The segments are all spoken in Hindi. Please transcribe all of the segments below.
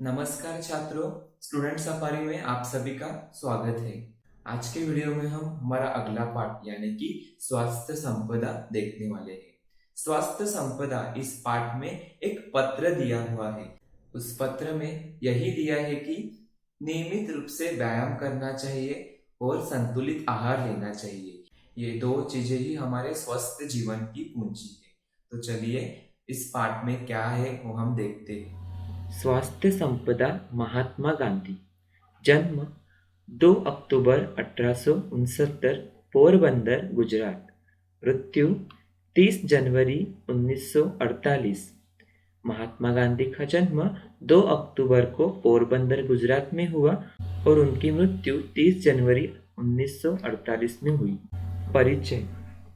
नमस्कार छात्रों, स्टूडेंट सफारी में आप सभी का स्वागत है। आज के वीडियो में हम हमारा अगला पाठ यानी कि स्वास्थ्य संपदा देखने वाले हैं। स्वास्थ्य संपदा इस पाठ में एक पत्र दिया हुआ है। उस पत्र में यही दिया है कि नियमित रूप से व्यायाम करना चाहिए और संतुलित आहार लेना चाहिए। ये दो चीजें ही हमारे स्वस्थ जीवन की पूंजी है। तो चलिए इस पाठ में क्या है वो हम देखते हैं। स्वास्थ्य संपदा महात्मा गांधी। जन्म 2 अक्टूबर 1869, पोरबंदर, गुजरात। मृत्यु 30 जनवरी 1948। महात्मा गांधी का जन्म 2 अक्टूबर को पोरबंदर, गुजरात में हुआ और उनकी मृत्यु 30 जनवरी 1948 में हुई। परिचय।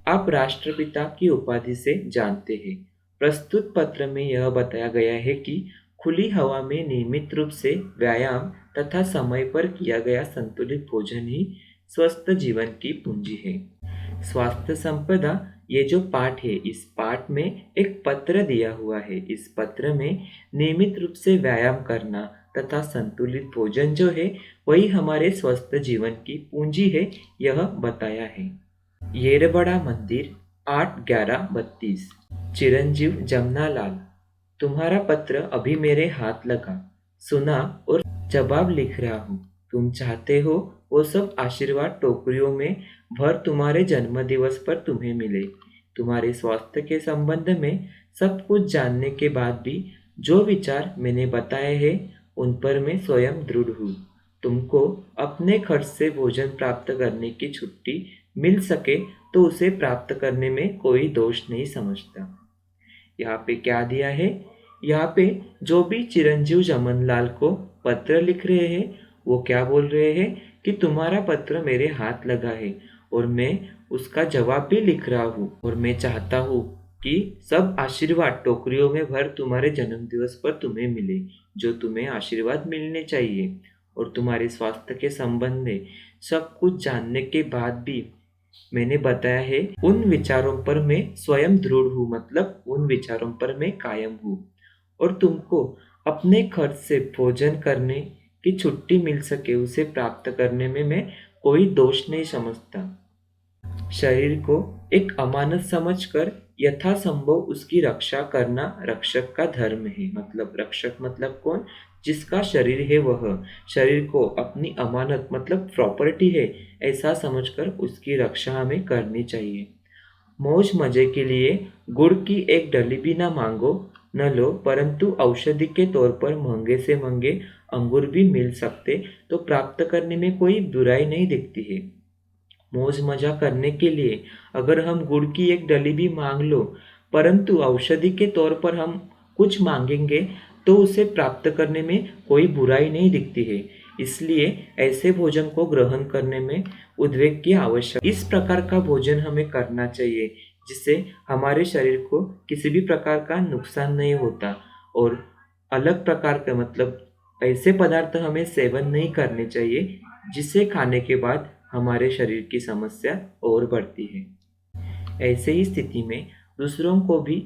आप राष्ट्रपिता की उपाधि से जानते हैं। प्रस्तुत पत्र में यह बताया गया है कि खुली हवा में नियमित रूप से व्यायाम तथा समय पर किया गया संतुलित भोजन ही स्वस्थ जीवन की पूंजी है। स्वास्थ्य संपदा ये जो पाठ है, इस पाठ में एक पत्र दिया हुआ है। इस पत्र में नियमित रूप से व्यायाम करना तथा संतुलित भोजन जो है वही हमारे स्वस्थ जीवन की पूंजी है, यह बताया है। येरबड़ा मंदिर, 8/11/32। चिरंजीव जमनालाल। तुम्हारा पत्र अभी मेरे हाथ लगा, सुना और जवाब लिख रहा हूँ। तुम चाहते हो वो सब आशीर्वाद टोकरियों में भर तुम्हारे जन्मदिवस पर तुम्हें मिले। तुम्हारे स्वास्थ्य के संबंध में सब कुछ जानने के बाद भी जो विचार मैंने बताए हैं उन पर मैं स्वयं दृढ़ हूँ। तुमको अपने खर्च से भोजन प्राप्त करने की छुट्टी मिल सके तो उसे प्राप्त करने में कोई दोष नहीं समझता। यहाँ पे क्या दिया है? यहाँ पे जो भी चिरंजीव जमनलाल को पत्र लिख रहे हैं वो क्या बोल रहे हैं कि तुम्हारा पत्र मेरे हाथ लगा है और मैं उसका जवाब भी लिख रहा हूँ और मैं चाहता हूँ कि सब आशीर्वाद टोकरियों में भर तुम्हारे जन्मदिवस पर तुम्हें मिले, जो तुम्हें आशीर्वाद मिलने चाहिए। और तुम्हारे स्वास्थ्य के संबंध में सब कुछ जानने के बाद भी मैंने बताया है उन विचारों पर मैं स्वयं दृढ़ हूँ, मतलब उन विचारों पर मैं कायम हूँ। और तुमको अपने खर्च से भोजन करने की छुट्टी मिल सके उसे प्राप्त करने में मैं कोई दोष नहीं समझता। शरीर को एक अमानत समझकर यथासंभव उसकी रक्षा करना रक्षक का धर्म है। मतलब रक्षक मतलब कौन? जिसका शरीर है वह शरीर को अपनी अमानत मतलब प्रॉपर्टी है ऐसा समझकर उसकी रक्षा हमें करनी चाहिए। मौज मजे के लिए गुड़ की एक डली भी ना मांगो न लो, परंतु औषधि के तौर पर महंगे से महंगे अंगूर भी मिल सकते तो प्राप्त करने में कोई बुराई नहीं दिखती है। मौज मजा करने के लिए अगर हम गुड़ की एक डली भी मांग लो, परंतु औषधि के तौर पर हम कुछ मांगेंगे तो उसे प्राप्त करने में कोई बुराई नहीं दिखती है। इसलिए ऐसे भोजन को ग्रहण करने में उद्वेग की आवश्यकता। इस प्रकार का भोजन हमें करना चाहिए जिससे हमारे शरीर को किसी भी प्रकार का नुकसान नहीं होता और अलग प्रकार का मतलब ऐसे पदार्थ हमें सेवन नहीं करने चाहिए जिसे खाने के बाद हमारे शरीर की समस्या और बढ़ती है। ऐसे ही स्थिति में दूसरों को भी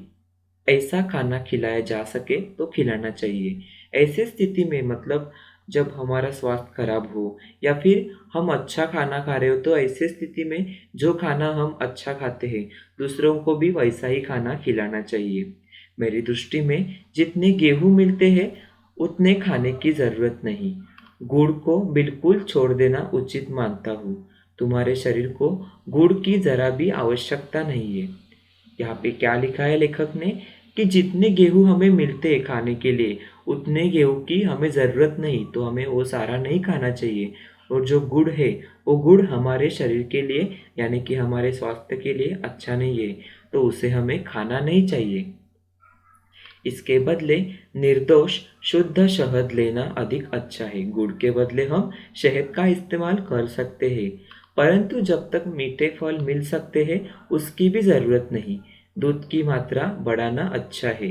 ऐसा खाना खिलाया जा सके तो खिलाना चाहिए। ऐसे स्थिति में मतलब जब हमारा स्वास्थ्य खराब हो या फिर हम अच्छा खाना खा रहे हो तो ऐसे स्थिति में जो खाना हम अच्छा खाते हैं दूसरों को भी वैसा ही खाना खिलाना चाहिए। मेरी दृष्टि में जितने गेहूं मिलते हैं उतने खाने की ज़रूरत नहीं। गुड़ को बिल्कुल छोड़ देना उचित मानता हूँ। तुम्हारे शरीर को गुड़ की ज़रा भी आवश्यकता नहीं है। यहाँ पे क्या लिखा है लेखक ने कि जितने गेहूं हमें मिलते हैं खाने के लिए उतने गेहूं की हमें ज़रूरत नहीं, तो हमें वो सारा नहीं खाना चाहिए। और जो गुड़ है वो गुड़ हमारे शरीर के लिए यानी कि हमारे स्वास्थ्य के लिए अच्छा नहीं है, तो उसे हमें खाना नहीं चाहिए। इसके बदले निर्दोष शुद्ध शहद लेना अधिक अच्छा है। गुड़ के बदले हम शहद का इस्तेमाल कर सकते हैं, परंतु जब तक मीठे फल मिल सकते हैं उसकी भी ज़रूरत नहीं। दूध की मात्रा बढ़ाना अच्छा है।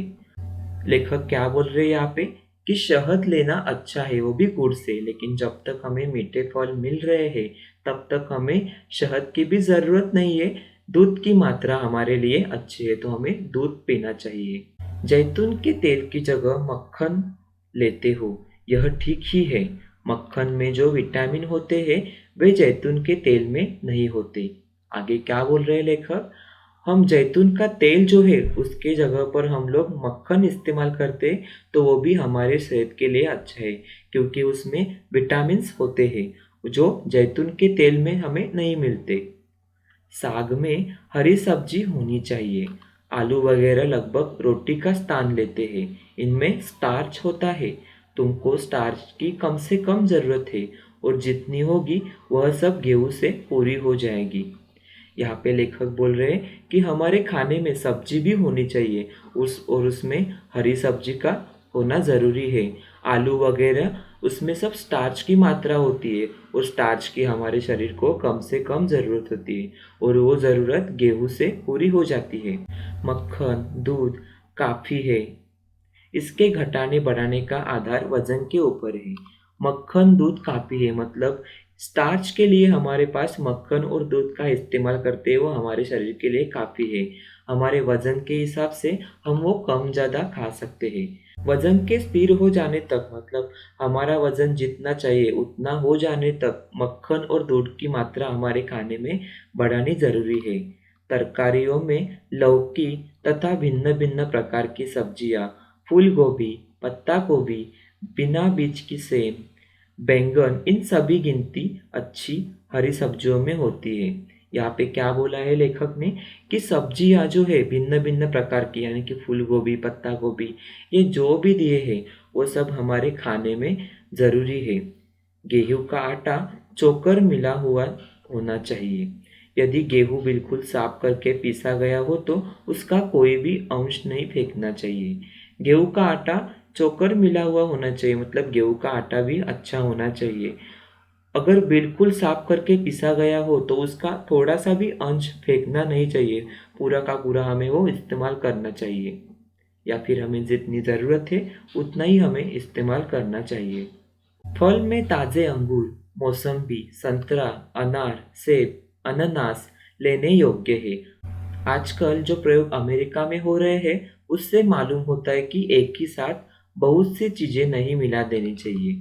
लेखक क्या बोल रहे हैं यहाँ पे कि शहद लेना अच्छा है वो भी गुड़ से, लेकिन जब तक हमें मीठे फल मिल रहे हैं तब तक हमें शहद की भी ज़रूरत नहीं है। दूध की मात्रा हमारे लिए अच्छी है तो हमें दूध पीना चाहिए। जैतून के तेल की जगह मक्खन लेते हो यह ठीक ही है। मक्खन में जो विटामिन होते हैं वे जैतून के तेल में नहीं होते। आगे क्या बोल रहे हैं लेखक? हम जैतून का तेल जो है उसके जगह पर हम लोग मक्खन इस्तेमाल करते हैं तो वो भी हमारे सेहत के लिए अच्छा है, क्योंकि उसमें विटामिन्स होते हैं जो जैतून के तेल में हमें नहीं मिलते। साग में हरी सब्जी होनी चाहिए। आलू वगैरह लगभग रोटी का स्थान लेते हैं। इनमें स्टार्च होता है। तुमको स्टार्च की कम से कम ज़रूरत है और जितनी होगी वह सब गेहूं से पूरी हो जाएगी। यहाँ पे लेखक बोल रहे हैं कि हमारे खाने में सब्जी भी होनी चाहिए उसमें हरी सब्जी का होना ज़रूरी है। आलू वगैरह उसमें सब स्टार्च की मात्रा होती है और स्टार्च की हमारे शरीर को कम से कम ज़रूरत होती है और वो ज़रूरत गेहूं से पूरी हो जाती है। मक्खन, दूध काफ़ी है। इसके घटाने बढ़ाने का आधार वजन के ऊपर है। मक्खन दूध काफ़ी है, मतलब स्टार्च के लिए हमारे पास मक्खन और दूध का इस्तेमाल करते हैं वो हमारे शरीर के लिए काफ़ी है। हमारे वजन के हिसाब से हम वो कम ज़्यादा खा सकते हैं। वजन के स्थिर हो जाने तक, मतलब हमारा वजन जितना चाहिए उतना हो जाने तक मक्खन और दूध की मात्रा हमारे खाने में बढ़ानी ज़रूरी है। तरकारियों में लौकी तथा भिन्न भिन्न प्रकार की सब्जियाँ, फूल गोभी, पत्ता गोभी, बिना बीज की सेम, बैंगन, इन सभी गिनती अच्छी हरी सब्जियों में होती है। यहाँ पे क्या बोला है लेखक ने कि सब्जियाँ जो है भिन्न भिन्न प्रकार की, यानी कि फूल गोभी, पत्ता गोभी, ये जो भी दिए हैं वो सब हमारे खाने में ज़रूरी है। गेहूं का आटा चोकर मिला हुआ होना चाहिए। यदि गेहूं बिल्कुल साफ करके पीसा गया हो तो उसका कोई भी अंश नहीं फेंकना चाहिए। गेहूं का आटा चोकर मिला हुआ होना चाहिए, मतलब गेहूं का आटा भी अच्छा होना चाहिए। अगर बिल्कुल साफ करके पीसा गया हो तो उसका थोड़ा सा भी अंश फेंकना नहीं चाहिए, पूरा का पूरा हमें वो इस्तेमाल करना चाहिए, या फिर हमें जितनी ज़रूरत है उतना ही हमें इस्तेमाल करना चाहिए। फल में ताजे अंगूर, मौसम्बी, संतरा, अनार, सेब, अनानास लेने योग्य है। आजकल जो प्रयोग अमेरिका में हो रहे हैं उससे मालूम होता है कि एक ही साथ बहुत सी चीजें नहीं मिला देनी चाहिए।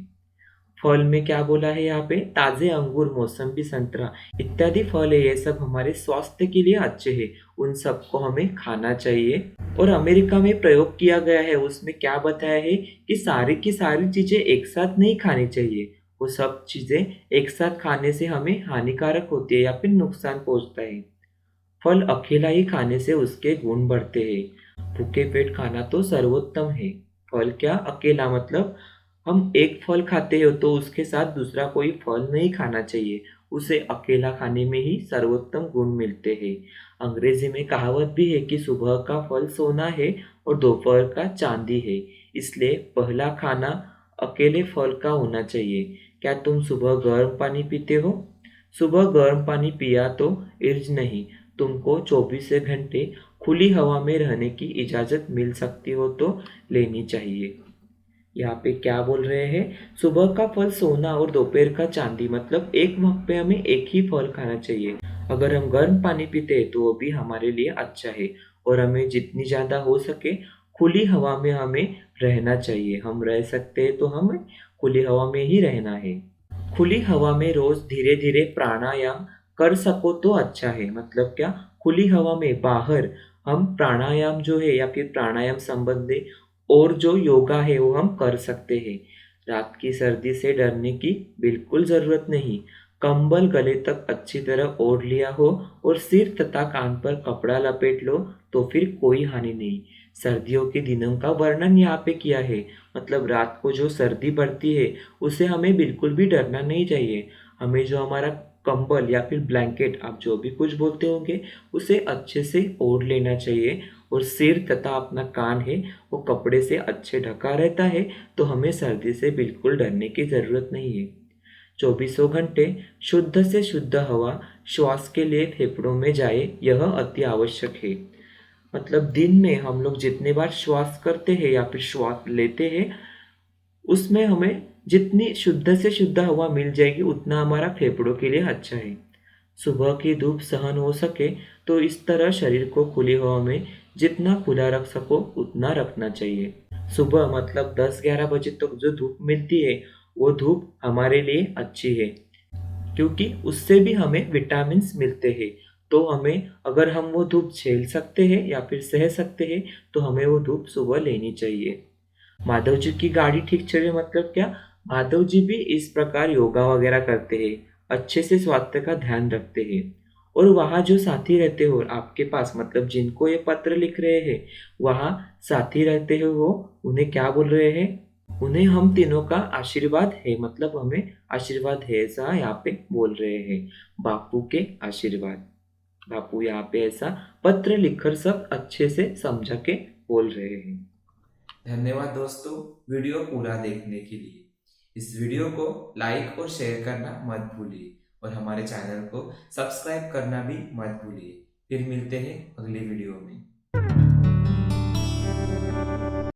फल में क्या बोला है यहाँ पे? ताजे अंगूर, मौसम्बी, संतरा इत्यादि फल है, ये सब हमारे स्वास्थ्य के लिए अच्छे हैं, उन सबको हमें खाना चाहिए। और अमेरिका में प्रयोग किया गया है उसमें क्या बताया है कि सारी की सारी चीजें एक साथ नहीं खानी चाहिए। वो सब चीजें एक साथ खाने से हमें हानिकारक होती है या फिर नुकसान पहुंचता है। फल अकेला ही खाने से उसके गुण बढ़ते हैं। भूखे पेट खाना तो सर्वोत्तम है। फल क्या, अकेला मतलब हम एक फल खाते हो तो उसके साथ दूसरा कोई फल नहीं खाना चाहिए, उसे अकेला खाने में ही सर्वोत्तम गुण मिलते हैं। अंग्रेजी में कहावत भी है कि सुबह का फल सोना है और दोपहर का चांदी है, इसलिए पहला खाना अकेले फल का होना चाहिए। क्या तुम सुबह गर्म पानी पीते हो? सुबह गर्म पानी पिया तो इर्ज नहीं, तुमको 24 घंटे खुली हवा में रहने की इजाज़त मिल सकती हो तो लेनी चाहिए। यहाँ पे क्या बोल रहे हैं? सुबह का फल सोना और दोपहर का चांदी, मतलब एक वक्त पे हमें एक ही फल खाना चाहिए। अगर हम गर्म पानी पीते हैं तो वो भी हमारे लिए अच्छा है और हमें जितनी ज़्यादा हो सके खुली हवा में हमें रहना चाहिए। हम रह सकते हैं तो हमें खुली हवा में ही रहना है। खुली हवा में रोज धीरे धीरे प्राणायाम कर सको तो अच्छा है। मतलब क्या, खुली हवा में बाहर हम प्राणायाम जो है या फिर प्राणायाम संबंधी और जो योगा है वो हम कर सकते हैं। रात की सर्दी से डरने की बिल्कुल ज़रूरत नहीं। कंबल गले तक अच्छी तरह ओढ़ लिया हो और सिर तथा कान पर कपड़ा लपेट लो तो फिर कोई हानि नहीं। सर्दियों के दिनों का वर्णन यहाँ पे किया है, मतलब रात को जो सर्दी बढ़ती है उससे हमें बिल्कुल भी डरना नहीं चाहिए। हमें जो हमारा कंबल या फिर ब्लैंकेट, आप जो भी कुछ बोलते होंगे, उसे अच्छे से ओढ़ लेना चाहिए और सिर तथा अपना कान है वो कपड़े से अच्छे ढका रहता है, तो हमें सर्दी से बिल्कुल डरने की ज़रूरत नहीं है। चौबीसों घंटे शुद्ध से शुद्ध हवा श्वास के लिए फेफड़ों में जाए, यह अति आवश्यक है। मतलब दिन में हम लोग जितने बार श्वास करते हैं या फिर श्वास लेते हैं उसमें हमें जितनी शुद्ध से शुद्ध हवा मिल जाएगी उतना हमारा फेफड़ों के लिए अच्छा है। सुबह की धूप सहन हो सके तो इस तरह शरीर को खुली हवा में जितना खुला रख सको उतना रखना चाहिए। सुबह मतलब 10-11 बजे तक जो धूप मिलती है वो धूप हमारे लिए अच्छी है, क्योंकि उससे भी हमें विटामिन्स मिलते हैं। तो हमें अगर हम वो धूप झेल सकते हैं या फिर सह सकते हैं तो हमें वो धूप सुबह लेनी चाहिए। माधव जी की गाड़ी ठीक चले मतलब क्या? माधव जी भी इस प्रकार योगा वगैरह करते हैं, अच्छे से स्वास्थ्य का ध्यान रखते हैं। और वहाँ जो साथी रहते हो आपके पास, मतलब जिनको ये पत्र लिख रहे हैं, वहाँ साथी रहते हो वो उन्हें क्या बोल रहे हैं? उन्हें हम तीनों का आशीर्वाद है, मतलब हमें आशीर्वाद है ऐसा यहाँ पे बोल रहे हैं। बापू के आशीर्वाद। बापू यहाँ पे ऐसा पत्र लिखकर सब अच्छे से समझा के बोल रहे हैं। धन्यवाद दोस्तों वीडियो पूरा देखने के लिए। इस वीडियो को लाइक और शेयर करना मत भूलिए और हमारे चैनल को सब्सक्राइब करना भी मत भूलिए। फिर मिलते हैं अगले वीडियो में।